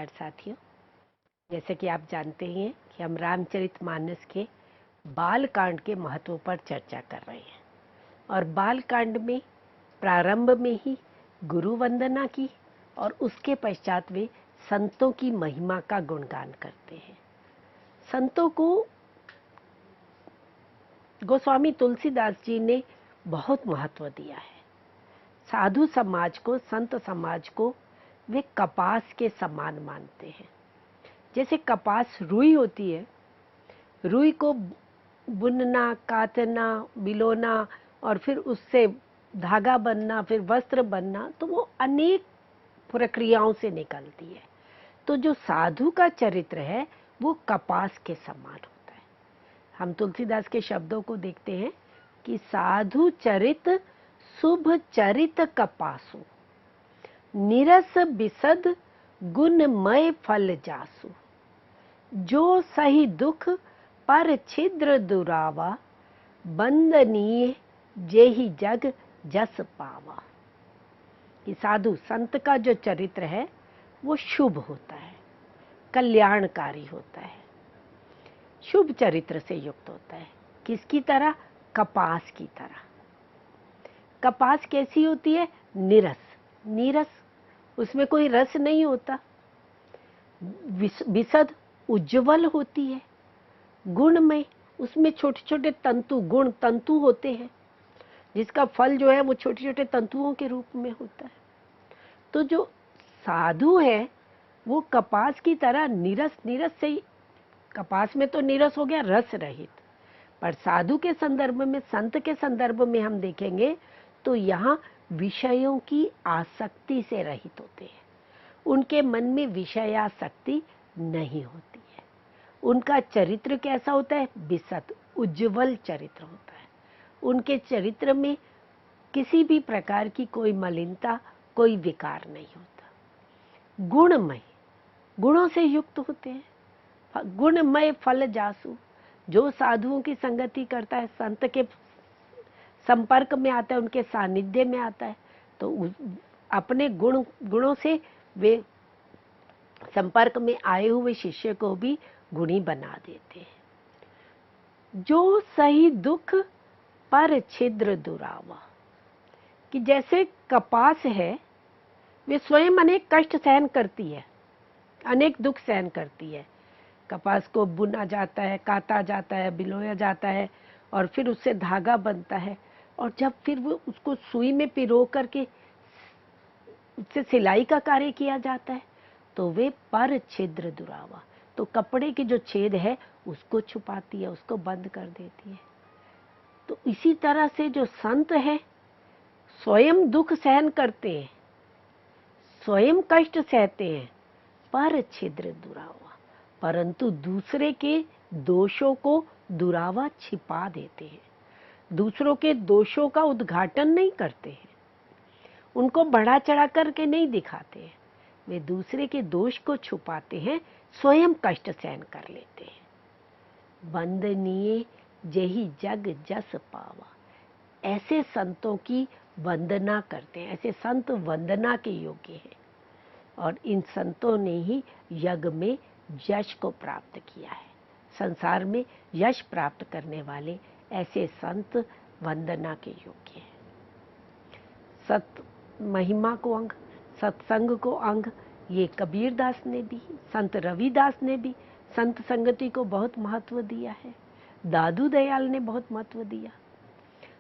साथियों, जैसे कि आप जानते ही हैं कि हम रामचरितमानस के बाल कांड के महत्व पर चर्चा कर रहे हैं और बाल कांड में प्रारंभ में ही गुरु वंदना की और उसके पश्चात वे संतों की महिमा का गुणगान करते हैं। संतों को गोस्वामी तुलसीदास जी ने बहुत महत्व दिया है। साधु समाज को, संत समाज को वे कपास के समान मानते हैं। जैसे कपास रुई होती है, रुई को बुनना, काटना, बिलोना और फिर उससे धागा बनना, फिर वस्त्र बनना, तो वो अनेक प्रक्रियाओं से निकलती है। तो जो साधु का चरित्र है वो कपास के समान होता है। हम तुलसीदास के शब्दों को देखते हैं कि साधु चरित शुभ चरित कपासु, निरस बिसद गुणमय फल जासु, जो सही दुख पर छिद्र दुरावा, बंदनीय जेहि जग जस पावा। कि साधु संत का जो चरित्र है वो शुभ होता है, कल्याणकारी होता है, शुभ चरित्र से युक्त होता है। किसकी तरह? कपास की तरह। कपास कैसी होती है? नीरस। नीरस, उसमें कोई रस नहीं होता। विशद, उज्जवल होती है। गुणमय, उसमें छोटे छोटे तंतु, गुण तंतु होते हैं, जिसका फल जो है वो छोटे छोटे तंतुओं के रूप में होता है। तो जो साधु है वो कपास की तरह नीरस, नीरस से ही, कपास में तो नीरस हो गया रस रहित, पर साधु के संदर्भ में, संत के संदर्भ में हम देखेंगे तो यहाँ विषयों की आसक्ति से रहित होते हैं। उनके मन में विषयासक्ति नहीं होती है। उनका चरित्र कैसा होता है? बिसत, उज्जवल चरित्र होता है। उनके चरित्र में किसी भी प्रकार की कोई मलिनता, कोई विकार नहीं होता। गुणमय, गुणों से युक्त होते हैं। गुणमय फल जासु, जो साधुओं की संगति करता है, संत के संपर्क में आता है, उनके सानिध्य में आता है, तो अपने गुणों से वे संपर्क में आए हुए शिष्य को भी गुणी बना देते हैं। जो सही दुख पर छिद्र दुरावा, कि जैसे कपास है वे स्वयं अनेक कष्ट सहन करती है, अनेक दुख सहन करती है। कपास को बुना जाता है, काटा जाता है, बिलोया जाता है और फिर उससे धागा बनता है, और जब फिर वो उसको सुई में पिरो करके उससे सिलाई का कार्य किया जाता है तो वे पर छिद्र दुरावा, तो कपड़े के जो छेद है उसको छुपाती है, उसको बंद कर देती है। तो इसी तरह से जो संत हैं स्वयं दुख सहन करते हैं, स्वयं कष्ट सहते हैं, पर छिद्र दुरावा, परंतु दूसरे के दोषों को दुरावा छिपा देते हैं। दूसरों के दोषों का उद्घाटन नहीं करते हैं, उनको बढ़ा चढ़ा करके नहीं दिखाते हैं, वे दूसरे के दोष को छुपाते हैं, स्वयं कष्ट सहन कर लेते हैं। वंदनीय जेहि जग जस पावा, ऐसे संतों की वंदना करते हैं। ऐसे संत वंदना के योग्य हैं और इन संतों ने ही यज्ञ में यश को प्राप्त किया है। संसार में यश प्राप्त करने वाले ऐसे संत वंदना के योग्य हैं। सत महिमा को अंग, सत्संग को अंग, ये कबीरदास ने भी, संत रविदास ने भी संत संगति को बहुत महत्व दिया है। दादू दयाल ने बहुत महत्व दिया।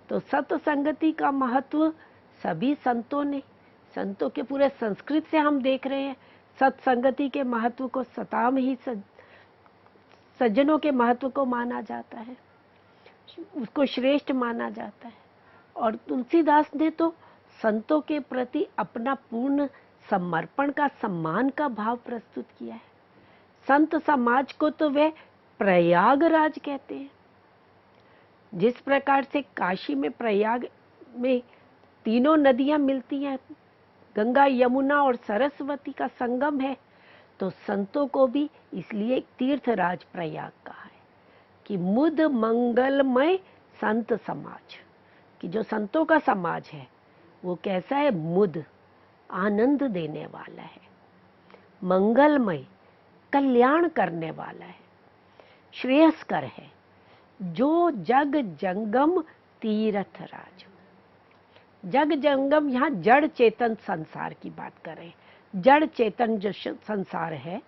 तो सत संगति का महत्व सभी संतों ने, संतों के पूरे संस्कृत से हम देख रहे हैं सत्संगति के महत्व को, सताम ही सज्जनों के महत्व को माना जाता है, उसको श्रेष्ठ माना जाता है। और तुलसीदास ने तो संतों के प्रति अपना पूर्ण समर्पण का, सम्मान का भाव प्रस्तुत किया है। संत समाज को तो वे प्रयागराज कहते हैं। जिस प्रकार से काशी में, प्रयाग में तीनों नदियां मिलती हैं, गंगा, यमुना और सरस्वती का संगम है, तो संतों को भी इसलिए तीर्थराज प्रयाग कहा है कि मुद मंगलमय संत समाज, कि जो संतों का समाज है वो कैसा है? मुद, आनंद देने वाला है। मंगलमय, कल्याण करने वाला है, श्रेयस्कर है। जो जग जंगम तीर्थ राज। जग जंगम, यहाँ जड़ चेतन संसार की बात कर रहे हैं। जड़ चेतन जो संसार है,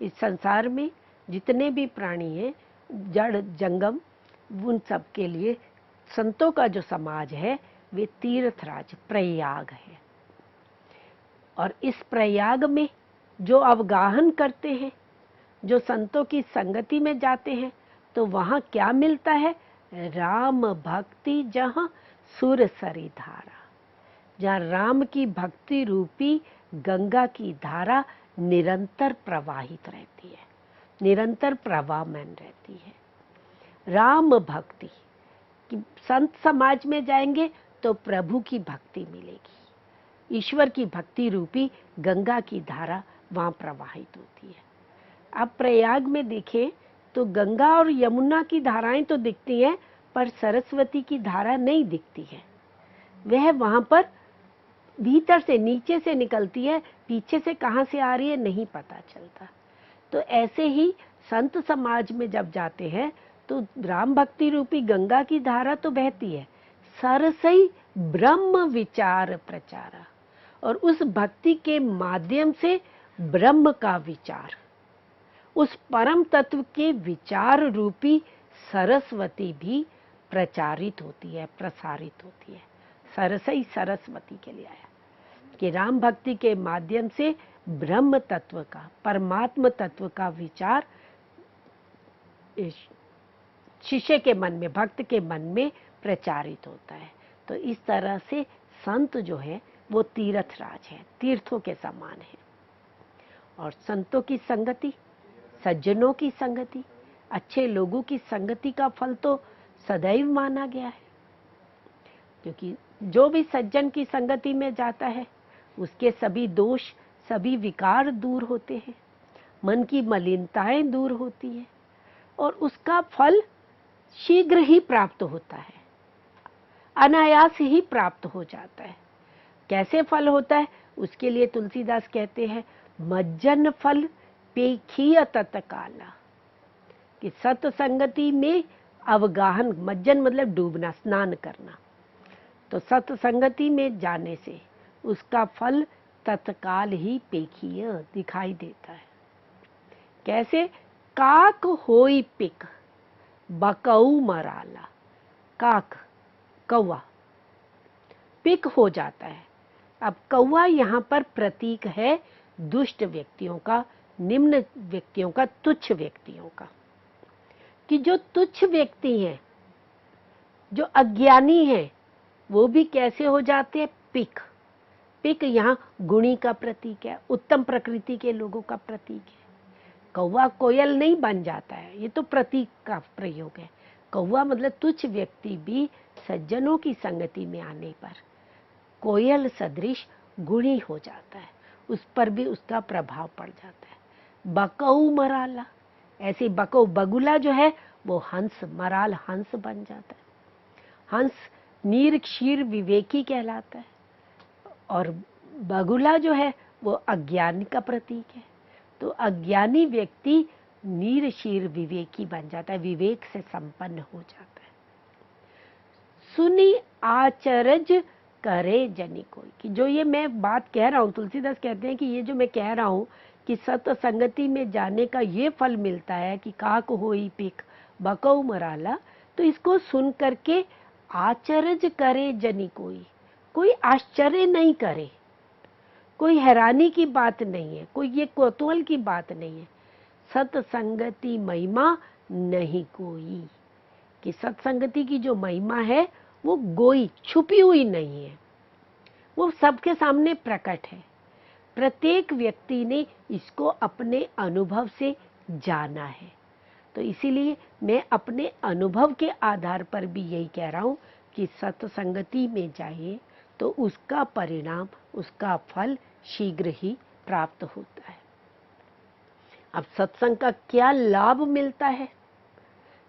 इस संसार में जितने भी प्राणी हैं, जड़ जंगम, उन सब के लिए संतों का जो समाज है वे तीर्थराज प्रयाग है। और इस प्रयाग में जो अवगाहन करते हैं, जो संतों की संगति में जाते हैं, तो वहाँ क्या मिलता है? राम भक्ति जहाँ सुर सरी धारा। जहाँ राम की भक्ति रूपी गंगा की धारा निरंतर प्रवाहित रहती है, निरंतर प्रवाहमान रहती है। राम भक्ति कि संत समाज में जाएंगे तो प्रभु की भक्ति मिलेगी, ईश्वर की भक्ति रूपी गंगा की धारा वहाँ प्रवाहित होती है। आप प्रयाग में देखें तो गंगा और यमुना की धाराएं तो दिखती हैं, पर सरस्वती की धारा नहीं दिखती है। वह वहाँ पर भीतर से, नीचे से निकलती है, पीछे से कहाँ से आ रही है नहीं पता चलता। तो ऐसे ही संत समाज में जब जाते हैं तो राम भक्ति रूपी गंगा की धारा तो बहती है, सरसई ब्रह्म विचार प्रचारा, और उस भक्ति के माध्यम से ब्रह्म का विचार, उस परम तत्व के विचार रूपी सरस्वती भी प्रचारित होती है, प्रसारित होती है। सरसई सरस्वती के लिए आया कि राम भक्ति के माध्यम से ब्रह्म तत्व का, परमात्म तत्व का विचार शिष्य के मन में, भक्त के मन में प्रचारित होता है। तो इस तरह से संत जो है वो तीर्थराज है, तीर्थों के समान है। और संतों की संगति, सज्जनों की संगति, अच्छे लोगों की संगति का फल तो सदैव माना गया है, क्योंकि जो भी सज्जन की संगति में जाता है उसके सभी दोष, सभी विकार दूर होते हैं, मन की मलिनताएं दूर होती हैं और उसका फल शीघ्र ही प्राप्त होता है, अनायास ही प्राप्त हो जाता है। कैसे फल होता है? उसके लिए तुलसीदास कहते हैं मज्जन फल पेखिय तत्काला, कि सत्संगति में अवगाहन, मज्जन मतलब डूबना, स्नान करना, तो सत्संगति में जाने से उसका फल तत्काल ही पेखिय दिखाई देता है। कैसे? काक होई पिक बकऊ मराला। काक, कौवा, पिक हो जाता है। अब कौवा यहाँ पर प्रतीक है दुष्ट व्यक्तियों का, निम्न व्यक्तियों का, तुच्छ व्यक्तियों का, कि जो तुच्छ व्यक्ति हैं, जो अज्ञानी हैं, वो भी कैसे हो जाते हैं? पिक। पिक यहाँ गुणी का प्रतीक है, उत्तम प्रकृति के लोगों का प्रतीक है। कौवा कोयल नहीं बन जाता है, ये तो प्रतीक का प्रयोग है। कौवा मतलब तुच्छ व्यक्ति भी सज्जनों की संगति में आने पर कोयल सदृश गुणी हो जाता है, उस पर भी उसका प्रभाव पड़ जाता है। बकऊ मराला, ऐसे बकऊ, बगुला जो है वो हंस, मराल हंस बन जाता है। हंस नीर क्षीर विवेकी कहलाता है और बगुला जो है वो अज्ञान का प्रतीक है। तो अज्ञानी व्यक्ति नीर क्षीर विवेकी बन जाता है, विवेक से संपन्न हो जाता है। सुनी आचरज करे जनी कोई, कि जो ये मैं बात कह रहा हूँ, तुलसीदास कहते हैं कि ये जो मैं कह रहा हूँ कि सत्संगति में जाने का ये फल मिलता है कि काक होई पिक बकऊ मराला, तो इसको सुन करके आचरज करे जनी कोई, कोई आश्चर्य नहीं करे, कोई हैरानी की बात नहीं है, कोई ये कौतूहल की बात नहीं है। सत्संगति महिमा नहीं कोई, कि सत्संगति की जो महिमा है वो गोई, छुपी हुई नहीं है, वो सबके सामने प्रकट है। प्रत्येक व्यक्ति ने इसको अपने अनुभव से जाना है। तो इसीलिए मैं अपने अनुभव के आधार पर भी यही कह रहा हूँ कि सत्संगति में जाइए तो उसका परिणाम, उसका फल शीघ्र ही प्राप्त होता है। अब सत्संग का क्या लाभ मिलता है,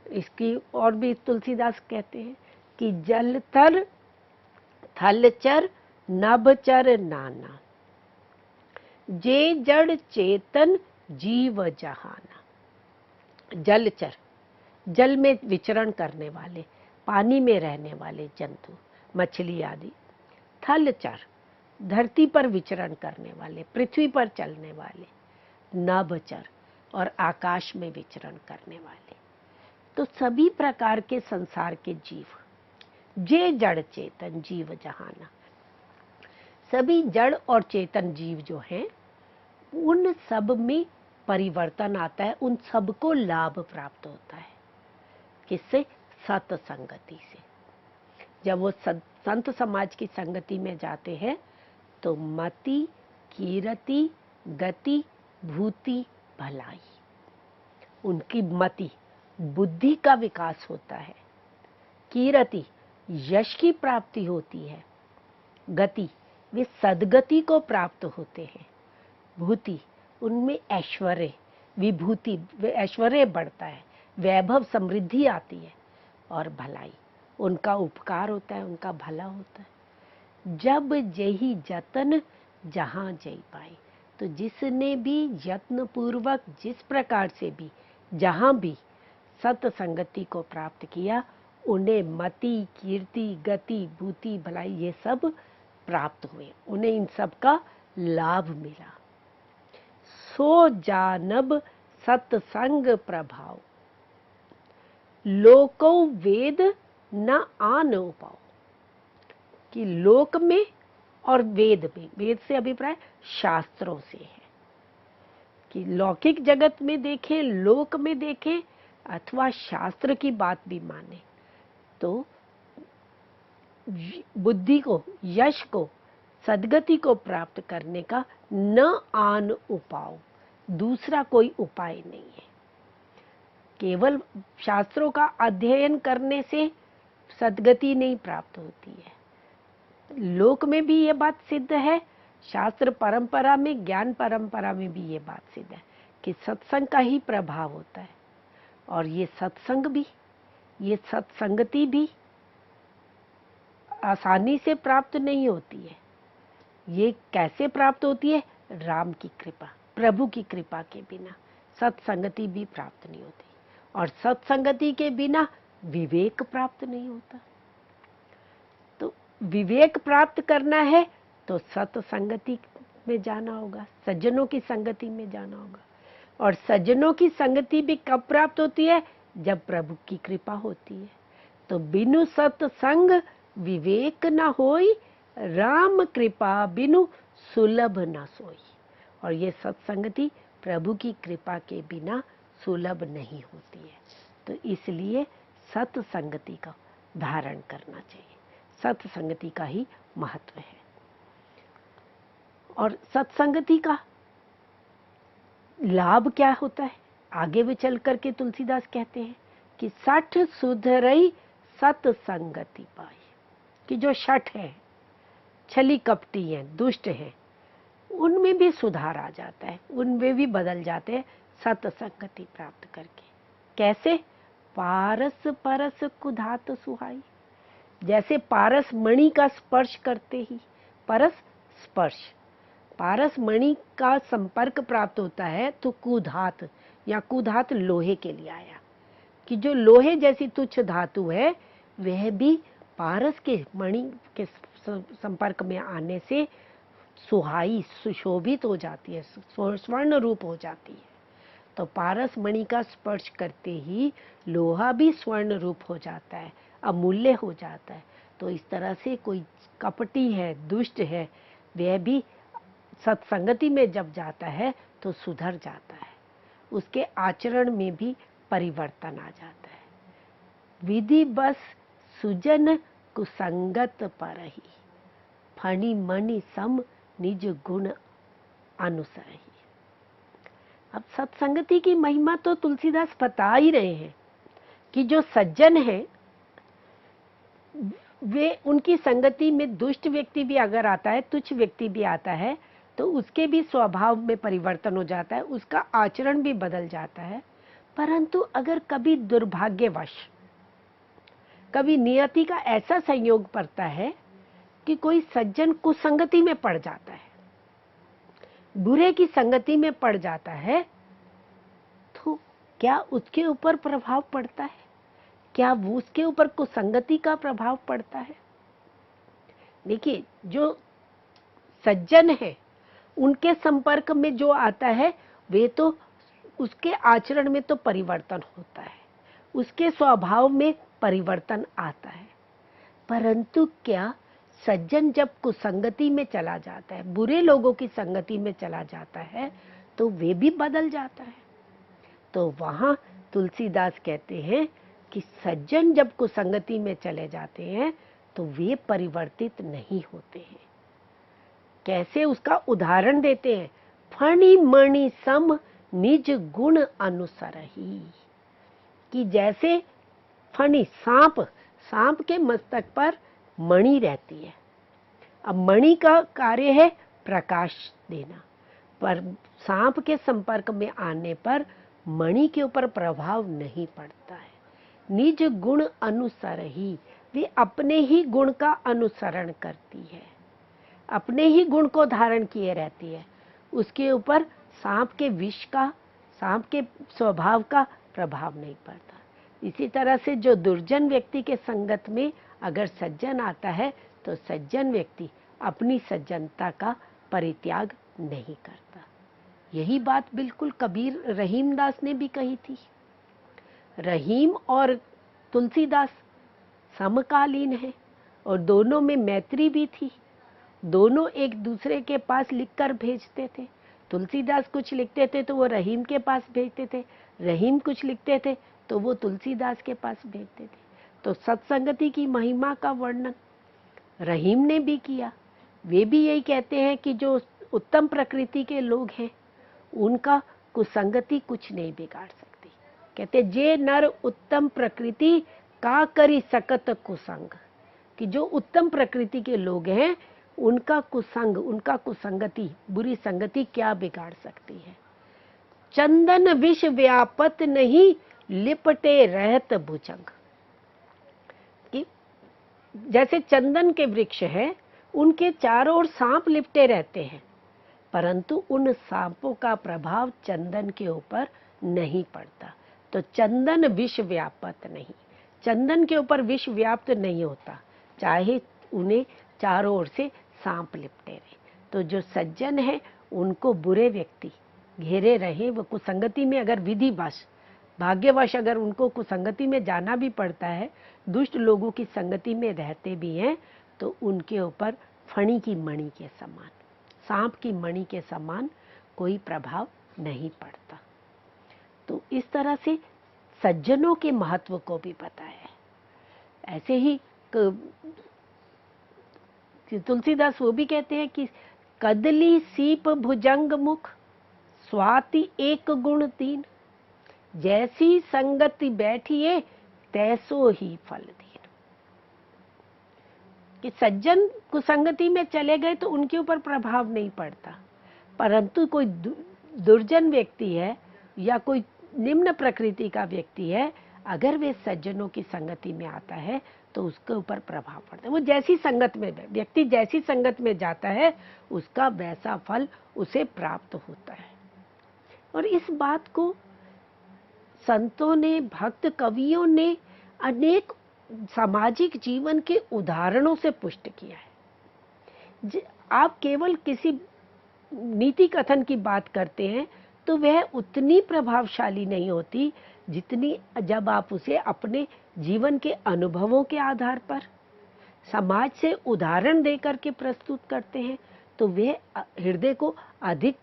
इसकी और भी तुलसीदास कहते हैं कि जलतर थलचर नभचर नाना, जे जड़ चेतन जीव जहाना। जलचर, जल में विचरण करने वाले, पानी में रहने वाले जंतु, मछली आदि। थलचर, धरती पर विचरण करने वाले, पृथ्वी पर चलने वाले। नभचर, और आकाश में विचरण करने वाले। तो सभी प्रकार के संसार के जीव, जे जड़ चेतन जीव जहाना, सभी जड़ और चेतन जीव जो हैं उन सब में परिवर्तन आता है, उन सबको लाभ प्राप्त होता है। किससे? सत्संगति से। जब वो संत समाज की संगति में जाते हैं तो मति, कीरति, गति, भूति, भलाई, उनकी मति, बुद्धि का विकास होता है। कीरति, यश की प्राप्ति होती है। गति, वे सद्गति को प्राप्त होते हैं। भूति, उनमें ऐश्वर्य, विभूति, ऐश्वर्य बढ़ता है, वैभव, समृद्धि आती है। और भलाई, उनका उपकार होता है, उनका भला होता है। जब जही जतन जहां जय पाई, तो जिसने भी यत्न पूर्वक जिस प्रकार से भी जहां भी सत्संगति को प्राप्त किया, उन्हें मति, कीर्ति, गति, भूति, भलाई ये सब प्राप्त हुए, उन्हें इन सब का लाभ मिला। सो जानब सत्संग प्रभाव, लोको वेद न आन उपाओ। कि लोक में और वेद में, वेद से अभिप्राय शास्त्रों से है, कि लौकिक जगत में देखें, लोक में देखें, अथवा शास्त्र की बात भी माने, तो बुद्धि को, यश को, सद्गति को प्राप्त करने का न आन उपाय, दूसरा कोई उपाय नहीं है। केवल शास्त्रों का अध्ययन करने से सद्गति नहीं प्राप्त होती है। लोक में भी ये बात सिद्ध है, शास्त्र परंपरा में, ज्ञान परंपरा में भी ये बात सिद्ध है कि सत्संग का ही प्रभाव होता है। और ये सत्संग भी, ये सत्संगति भी आसानी से प्राप्त नहीं होती है। ये कैसे प्राप्त होती है? राम की कृपा, प्रभु की कृपा के बिना सत्संगति भी प्राप्त नहीं होती। और सत्संगति के बिना विवेक प्राप्त नहीं होता। तो विवेक प्राप्त करना है तो सत्संगति में जाना होगा, सज्जनों की संगति में जाना होगा। और सज्जनों की संगति भी कब प्राप्त होती है? जब प्रभु की कृपा होती है। तो बिनु सत्संग विवेक न होई, राम कृपा बिनु सुलभ न सोई। और ये सत्संगति प्रभु की कृपा के बिना सुलभ नहीं होती है। तो इसलिए सत्संगति का धारण करना चाहिए, सत्संगति का ही महत्व है। और सत्संगति का लाभ क्या होता है? आगे भी चल करके तुलसीदास कहते हैं कि 60 सुधरई सत्संगति पाई। कि जो 60 है, छली कपटी है, दुष्ट है, उनमें भी सुधार आ जाता है, उनमें भी बदल जाते हैं सत्संगति प्राप्त करके। कैसे? पारस परस कुधात सुहाई। जैसे पारस मणि का स्पर्श करते ही, परस स्पर्श, पारस मणि का संपर्क प्राप्त होता है तो कुधात, या कुधात लोहे के लिए आया कि जो लोहे जैसी तुच्छ धातु है वह भी पारस के मणि के संपर्क में आने से सुहाई, सुशोभित हो जाती है, स्वर्ण रूप हो जाती है। तो पारस मणि का स्पर्श करते ही लोहा भी स्वर्ण रूप हो जाता है, अमूल्य हो जाता है। तो इस तरह से कोई कपटी है, दुष्ट है, वह भी सत्संगति में जब जाता है तो सुधर जाता है, उसके आचरण में भी परिवर्तन आ जाता है। विधि बस सुजन कुसंगत परहि, फणि मणि सम निज गुण अनुसरहि। अब सत्संगति की महिमा तो तुलसीदास बता ही रहे हैं कि जो सज्जन हैं वे, उनकी संगति में दुष्ट व्यक्ति भी अगर आता है, तुच्छ व्यक्ति भी आता है, तो उसके भी स्वभाव में परिवर्तन हो जाता है, उसका आचरण भी बदल जाता है। परंतु अगर कभी दुर्भाग्यवश, कभी नियति का ऐसा संयोग पड़ता है कि कोई सज्जन कुसंगति में पड़ जाता है, बुरे की संगति में पड़ जाता है तो क्या उसके ऊपर प्रभाव पड़ता है? क्या वो उसके ऊपर कुसंगति का प्रभाव पड़ता है? देखिए, जो सज्जन है उनके संपर्क में जो आता है वे तो उसके आचरण में तो परिवर्तन होता है, उसके स्वभाव में परिवर्तन आता है। परंतु क्या सज्जन जब कुसंगति में चला जाता है, बुरे लोगों की संगति में चला जाता है, तो वे भी बदल जाता है। तो वहां तुलसीदास कहते हैं कि सज्जन जब कुसंगति में चले जाते हैं तो वे परिवर्तित नहीं होते हैं। कैसे, उसका उदाहरण देते हैं, फणी मणि सम निज गुण अनुसरही। कि जैसे फणी, सांप के मस्तक पर मणि रहती है। अब मणि का कार्य है प्रकाश देना, पर सांप के संपर्क में आने पर मणि के ऊपर प्रभाव नहीं पड़ता है। निज गुण अनुसरही, वे अपने ही गुण का अनुसरण करती है, अपने ही गुण को धारण किए रहती है। उसके ऊपर सांप के विष का, सांप के स्वभाव का प्रभाव नहीं पड़ता। इसी तरह से जो दुर्जन व्यक्ति के संगत में अगर सज्जन आता है तो सज्जन व्यक्ति अपनी सज्जनता का परित्याग नहीं करता। यही बात बिल्कुल कबीर रहीमदास ने भी कही थी। रहीम और तुलसीदास समकालीन हैं और दोनों में मैत्री भी थी। दोनों एक दूसरे के पास लिखकर भेजते थे। तुलसीदास कुछ लिखते थे तो वो रहीम के पास भेजते थे, रहीम कुछ लिखते थे तो वो तुलसीदास के पास भेजते थे। तो सत्संगति की महिमा का वर्णन रहीम ने भी किया। वे भी यही कहते हैं कि जो उत्तम प्रकृति के लोग हैं उनका कुसंगति कुछ नहीं बिगाड़ सकती। कहते जे नर उत्तम प्रकृति का करी सकत कुसंग, कि जो उत्तम प्रकृति के लोग हैं उनका कुसंग, उनका कुसंगति, बुरी संगति क्या बिगाड़ सकती है। चंदन विष व्यापत नहीं लिपटे रहत भुजंग, कि जैसे चंदन के वृक्ष हैं उनके चारों ओर सांप लिपटे रहते हैं, परंतु उन सांपों का प्रभाव चंदन के ऊपर नहीं पड़ता। तो चंदन विष व्यापत नहीं, चंदन के ऊपर विष व्याप्त नहीं होता, चाहे उन्हें चारों ओर से सांप लिपटे रहे। तो जो सज्जन है उनको बुरे व्यक्ति घेरे रहे, वो कुसंगति में अगर विधिवश भाग्यवश अगर उनको कुसंगति में जाना भी पड़ता है, दुष्ट लोगों की संगति में रहते भी हैं, तो उनके ऊपर फणी की मणि के समान, सांप की मणि के समान कोई प्रभाव नहीं पड़ता। तो इस तरह से सज्जनों के महत्व को भी बताया है। ऐसे ही तुलसीदास वो भी कहते हैं कि कदली सीप भुजंग मुख स्वाति एक गुण तीन, जैसी संगति बैठिए तैसो ही फल दीन। कि सज्जन कुसंगति में चले गए तो उनके ऊपर प्रभाव नहीं पड़ता, परंतु कोई दुर्जन व्यक्ति है या कोई निम्न प्रकृति का व्यक्ति है, अगर वे सज्जनों की संगति में आता है तो उसके ऊपर प्रभाव पड़ता है। वो जैसी संगत में, व्यक्ति जैसी संगत में जाता है उसका वैसा फल उसे प्राप्त होता है। और इस बात को संतों ने, भक्त कवियों ने अनेक सामाजिक जीवन के उदाहरणों से पुष्ट किया है। आप केवल किसी नीति कथन की बात करते हैं तो वह उतनी प्रभावशाली नहीं होती जितनी जब आप उसे अपने जीवन के अनुभवों के आधार पर समाज से उदाहरण देकर के प्रस्तुत करते हैं, तो वह हृदय को अधिक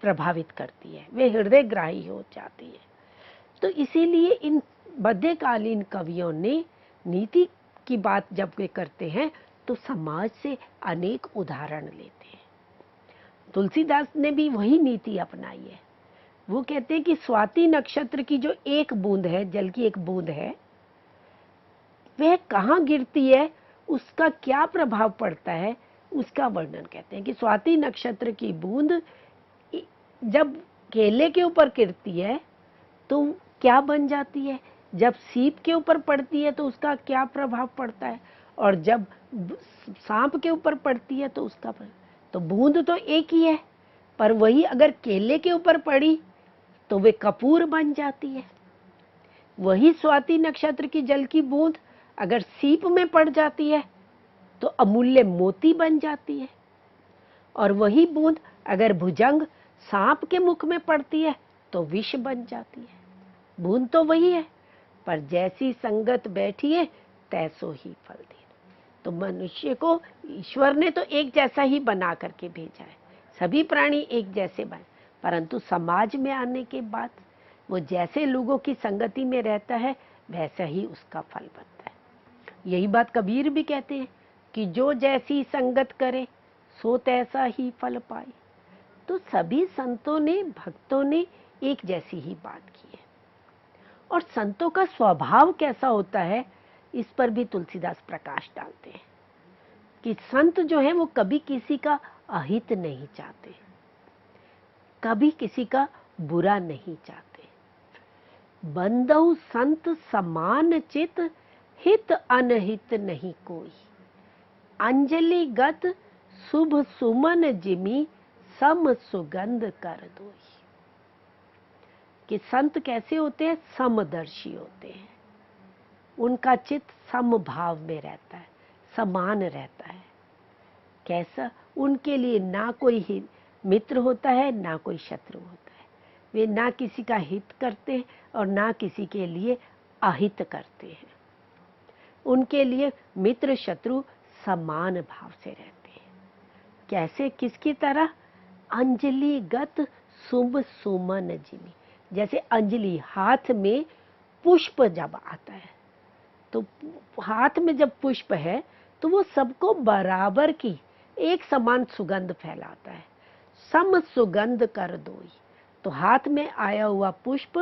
प्रभावित करती है, वे हृदय ग्राही हो जाती है। तो इसीलिए इन मध्यकालीन कवियों ने नीति की बात जब वे करते हैं तो समाज से अनेक उदाहरण लेते हैं। तुलसीदास ने भी वही नीति अपनाई है। वो कहते हैं कि स्वाति नक्षत्र की जो एक बूंद है, जल की एक बूंद है, वह कहाँ गिरती है, उसका क्या प्रभाव पड़ता है, उसका वर्णन कहते हैं कि स्वाति नक्षत्र की बूंद जब केले के ऊपर गिरती है तो क्या बन जाती है, जब सीप के ऊपर पड़ती है तो उसका क्या प्रभाव पड़ता है, और जब सांप के ऊपर पड़ती है तो उसका, तो बूंद तो एक ही है, पर वही अगर केले के ऊपर पड़ी तो वे कपूर बन जाती है। वही स्वाति नक्षत्र की जल की बूंद अगर सीप में पड़ जाती है तो अमूल्य मोती बन जाती है। और वही बूंद अगर भुजंग सांप के मुख में पड़ती है तो विष बन जाती है। बूंद तो वही है, पर जैसी संगत बैठी है तैसो ही फल दे। तो मनुष्य को ईश्वर ने तो एक जैसा ही बना करके भेजा है, सभी प्राणी एक जैसे बने, परंतु समाज में आने के बाद वो जैसे लोगों की संगति में रहता है वैसा ही उसका फल बनता है। यही बात कबीर भी कहते हैं कि जो जैसी संगत करे सो तैसा ही फल पाए। तो सभी संतों ने, भक्तों ने एक जैसी ही बात की है। और संतों का स्वभाव कैसा होता है इस पर भी तुलसीदास प्रकाश डालते हैं कि संत जो है वो कभी किसी का अहित नहीं चाहते, कभी किसी का बुरा नहीं चाहते। बंदौ संत समान चित, हित अनहित नहीं कोई। अंजलि गत शुभ सुमन जिमी, सम सुगंध कर दोई। कि संत कैसे होते हैं? समदर्शी होते हैं। उनका चित्त समभाव में रहता है, समान रहता है। कैसा? उनके लिए ना कोई ही मित्र होता है, ना कोई शत्रु होता है। वे ना किसी का हित करते हैं और ना किसी के लिए अहित करते हैं। उनके लिए मित्र शत्रु समान भाव से रहते हैं। कैसे? किसकी तरह? अंजलि गत शुभ सुमन जिमी। जैसे अंजलि, हाथ में पुष्प जब आता है तो हाथ में जब पुष्प है तो वो सबको बराबर की एक समान सुगंध फैलाता है। सम सुगंध कर दोई। तो हाथ में आया हुआ पुष्प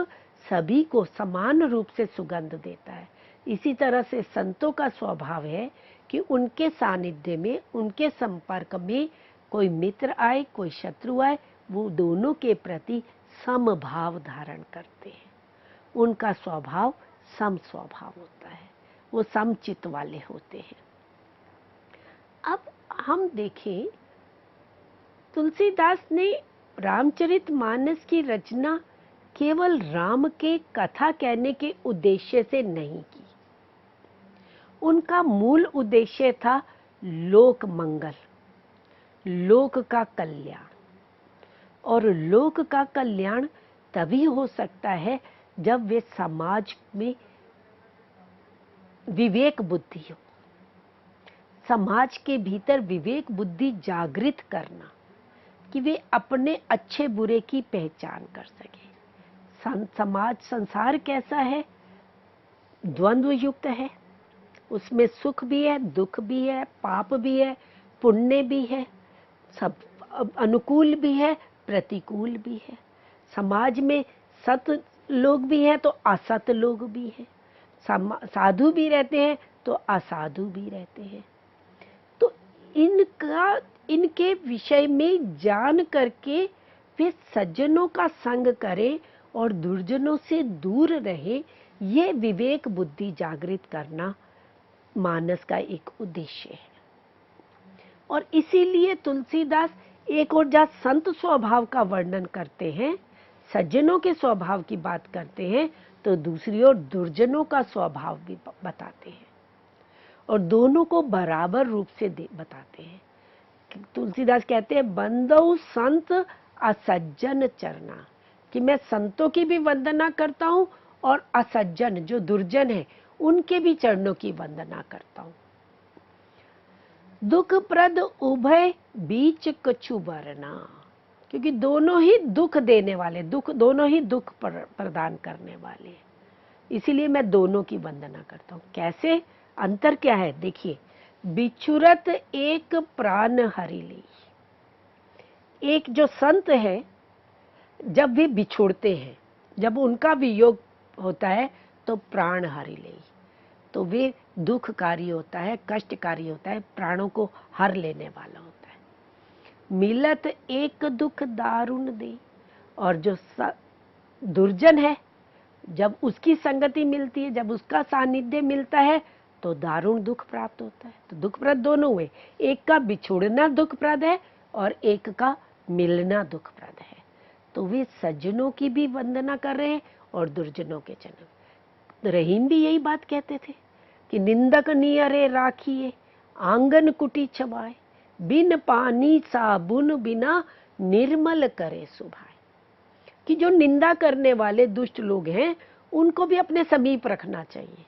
सभी को समान रूप से सुगंध देता है। इसी तरह से संतों का स्वभाव है कि उनके सानिध्य में, उनके संपर्क में कोई मित्र आए, कोई शत्रु आए, वो दोनों के प्रति समभाव धारण करते हैं। उनका स्वभाव सम स्वभाव होता है, वो समचित वाले होते हैं। अब हम देखें, तुलसीदास ने रामचरितमानस की रचना केवल राम के कथा कहने के उद्देश्य से नहीं की। उनका मूल उद्देश्य था लोक मंगल, लोक का कल्याण। और लोक का कल्याण तभी हो सकता है जब वे समाज में विवेक बुद्धि हो। समाज के भीतर विवेक बुद्धि जागृत करना कि वे अपने अच्छे बुरे की पहचान कर सके। समाज, संसार कैसा है? द्वंद्व युक्त है। उसमें सुख भी है, दुख भी है, पाप भी है, पुण्य भी है, सब अनुकूल भी है, प्रतिकूल भी है। समाज में सत लोग भी हैं तो असत लोग भी हैं, साधु भी रहते हैं तो असाधु भी रहते हैं। तो इनके विषय में जान करके वे सज्जनों का संग करें और दुर्जनों से दूर रहे, ये विवेक बुद्धि जागृत करना मानस का एक उद्देश्य है। और इसीलिए तुलसीदास एक और जहाँ संत स्वभाव का वर्णन करते हैं, सज्जनों के स्वभाव की बात करते हैं, तो दूसरी ओर दुर्जनों का स्वभाव भी बताते हैं और दोनों को बराबर रूप से बताते हैं। तुलसीदास कहते हैं बंदौ संत असज्जन चरना, कि मैं संतों की भी वंदना करता हूँ और असज्जन जो दुर्जन है उनके भी चरणों की वंदना करता हूँ। दुख प्रद उभय बीच कछु बरना, क्योंकि दोनों ही दुख देने वाले, दोनों ही दुख प्रदान करने वाले, इसीलिए मैं दोनों की वंदना करता हूँ। कैसे? अंतर क्या है? देखिए, बिछुरत एक प्राण हरि ली। एक जो संत है जब वे बिछुड़ते हैं, जब उनका वियोग होता है तो प्राण हरि ले, तो वे दुखकारी होता है, कष्टकारी होता है, प्राणों को हर लेने वाला होता है। मिलत एक दुख दारुण दे, और जो दुर्जन है जब उसकी संगति मिलती है, जब उसका सानिध्य मिलता है तो दारुण दुख प्राप्त होता है। तो दुखप्रद दोनों हुए, एक का बिछुड़ना दुखप्रद है और एक का मिलना दुखप्रद है। तो वे सज्जनों की भी वंदना कर रहे हैं और दुर्जनों के जन्म। रहीम भी यही बात कहते थे कि निंदक नियरे राखिए, आंगन कुटी छवाए, बिन पानी साबुन बिना निर्मल करे सुभाए। कि जो निंदा करने वाले दुष्ट लोग हैं उनको भी अपने समीप रखना चाहिए,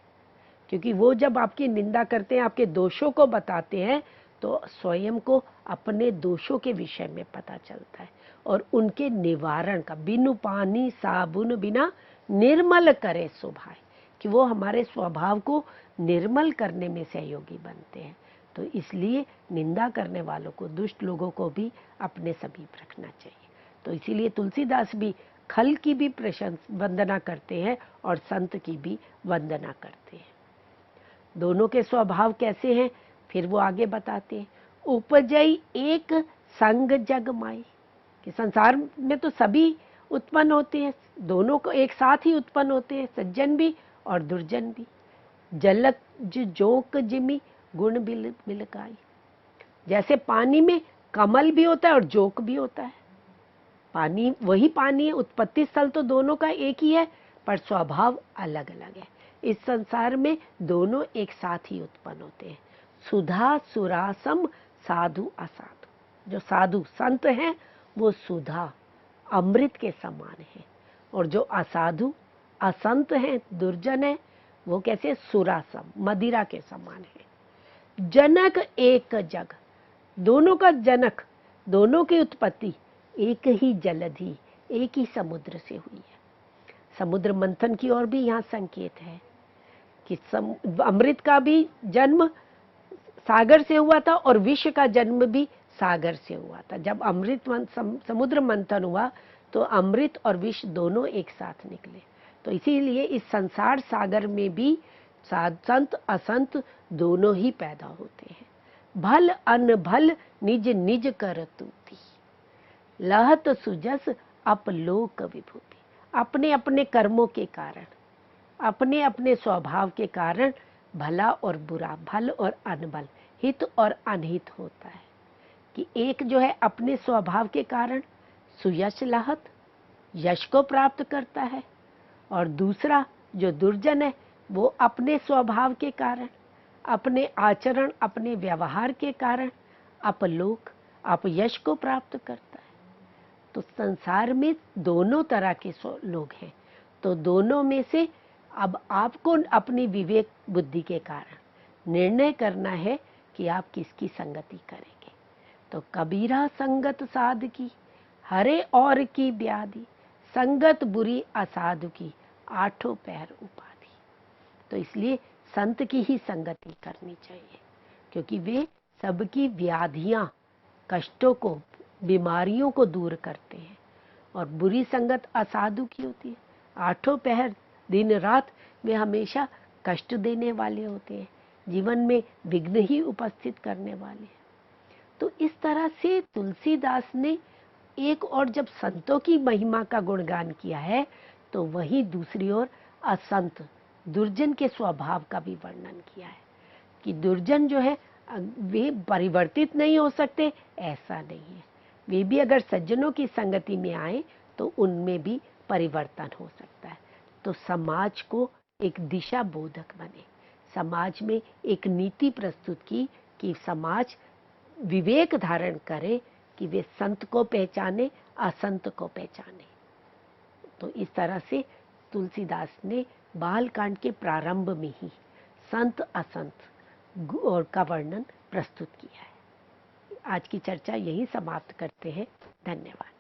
क्योंकि वो जब आपकी निंदा करते हैं, आपके दोषों को बताते हैं, तो स्वयं को अपने दोषों के विषय में पता चलता है और उनके निवारण का। बिनु पानी साबुन बिना निर्मल करे सुभाए, कि वो हमारे स्वभाव को निर्मल करने में सहयोगी बनते हैं। तो इसलिए निंदा करने वालों को, दुष्ट लोगों को भी अपने समीप रखना चाहिए। तो इसीलिए तुलसीदास भी खल की भी वंदना करते हैं और संत की भी वंदना करते हैं। दोनों के स्वभाव कैसे हैं फिर वो आगे बताते हैं। उपजई एक संग जग माई, कि संसार में तो सभी उत्पन्न होते हैं, दोनों को एक साथ ही उत्पन्न होते हैं, सज्जन भी और दुर्जन भी। जलक जोक जिमी गुण बिल बिलकाई, जैसे पानी में कमल भी होता है और जोक भी होता है। पानी वही पानी है, उत्पत्ति स्थल तो दोनों का एक ही है, पर स्वभाव अलग अलग है। इस संसार में दोनों एक साथ ही उत्पन्न होते हैं। सुधा सुरासम साधु असाधु, जो साधु संत हैं वो सुधा अमृत के समान है, और जो असाधु असंत हैं, दुर्जन है, वो कैसे, सुरासम मदिरा के समान है। जनक एक जग, दोनों का जनक, दोनों की उत्पत्ति एक ही जलधि, एक ही समुद्र से हुई है। समुद्र मंथन की ओर भी यहाँ संकेत है कि अमृत का भी जन्म सागर से हुआ था और विष का जन्म भी सागर से हुआ था। जब समुद्र मंथन हुआ तो अमृत और विष दोनों एक साथ निकले। तो इसीलिए इस संसार सागर में भी संत असंत दोनों ही पैदा होते हैं। भल अनभल निज निज करतूती, लहत सुजस अपलोक विभूति। अपने अपने कर्मों के कारण, अपने अपने स्वभाव के कारण भला और बुरा, भल और अनभल, हित और अनहित होता है। कि एक जो है अपने स्वभाव के कारण सुयश लहत, यश को प्राप्त करता है, और दूसरा जो दुर्जन है वो अपने स्वभाव के कारण, अपने आचरण, अपने व्यवहार के कारण अपलोक, अपयश को प्राप्त करता है। तो संसार में दोनों तरह के लोग हैं। तो दोनों में से अब आपको अपनी विवेक बुद्धि के कारण निर्णय करना है कि आप किसकी संगति करेंगे। तो कबीरा संगत साध की, हरे और की ब्याधि, संगत बुरी असाधु की, आठों पैर उपाधि। तो इसलिए संत की ही संगति करनी चाहिए, क्योंकि वे सबकी व्याधियां, कष्टों को, बीमारियों को दूर करते हैं। और बुरी संगत असाधु की होती है, आठों पहर दिन रात वे हमेशा कष्ट देने वाले होते हैं, जीवन में विघ्न ही उपस्थित करने वाले हैं। तो इस तरह से तुलसीदास ने एक और जब संतों की महिमा का गुणगान किया है, तो वहीं दूसरी ओर असंत दुर्जन के स्वभाव का भी वर्णन किया है। कि दुर्जन जो है वे परिवर्तित नहीं हो सकते, ऐसा नहीं है। वे भी अगर सज्जनों की संगति में आए तो उनमें भी परिवर्तन हो सकता है। तो समाज को एक दिशा बोधक बने, समाज में एक नीति प्रस्तुत की कि समाज विवेक धारण करे, कि वे संत को पहचाने, असंत को पहचाने। तो इस तरह से तुलसीदास ने बालकांड के प्रारंभ में ही संत असंत और का वर्णन प्रस्तुत किया है। आज की चर्चा यही समाप्त करते हैं। धन्यवाद।